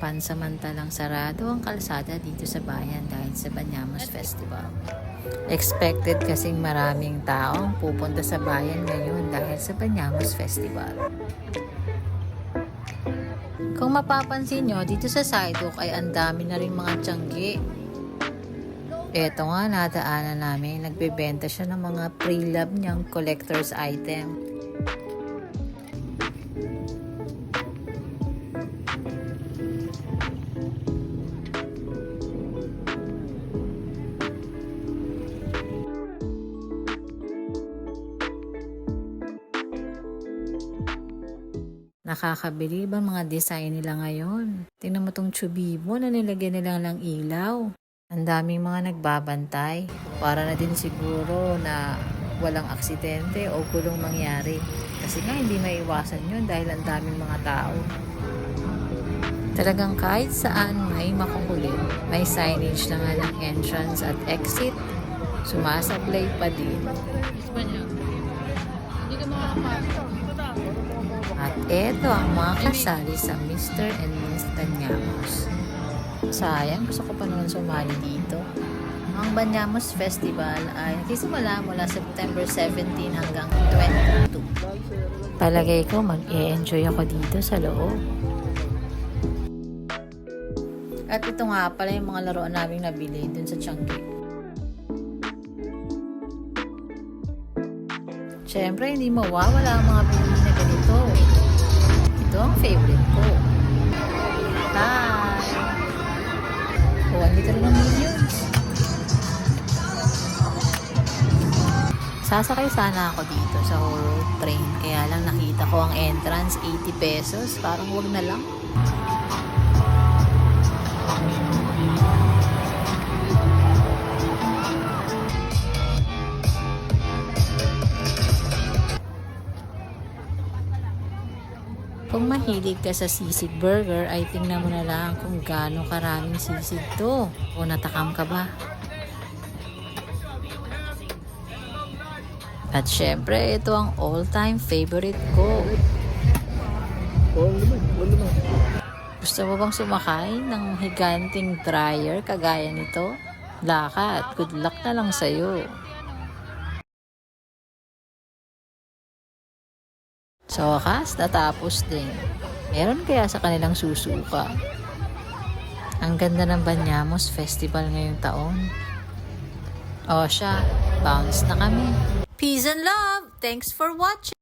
pansamantalang sarado ang kalsada dito sa bayan dahil sa Banyamos Festival. Expected kasing maraming tao ang pupunta sa bayan ngayon dahil sa Banyamos Festival. Kung mapapansin nyo, dito sa sidewalk ay ang dami na rin mga tiyanggi. Eto nga, nadaanan namin, nagbebenta siya ng mga pre-love niyang collector's item. Nakakabilib ang mga design nila ngayon. Tingnan mo tong Chubibo na nilagyan nila lang ilaw. Ang daming mga nagbabantay. Para na din siguro na walang aksidente o gulong mangyari. Kasi nga hindi maiwasan yun dahil ang daming mga tao. Talagang kahit saan may makukulit, may signage na nga ng entrance at exit. Sumasablay pa din. At eto ang mga kasali sa Mr. and Miss Banyamos. Sayang, gusto ko pa naman sumali dito. Ang Banyamos Festival ay nagsisimula mula September 17 hanggang 22. Palagay ko mag-e-enjoy ako dito sa loob. At ito nga pala yung mga laruan naming nabili dun sa Changi. Siyempre, hindi mawawala ang mga pinili na ganito. Ito ang favorite ko. Hi! Oh, andito rin ang Minions. Sasakay sana ako dito sa horror train. Kaya lang nakita ko ang entrance, 80 pesos. Parang wag na lang. Kung mahilig ka sa sisig burger, ay tingnan mo na lang kung gaano karaming sisig to. O natakam ka ba? At syempre, ito ang all-time favorite ko. Gusto mo bang sumakay ng higanting dryer kagaya nito? Lakad, good luck na lang sa'yo. Sa wakas, natapos din. Meron kaya sa kanilang susuka. Ang ganda ng Banyamos Festival ngayong taon. O siya, bounce na kami. Peace and love! Thanks for watching!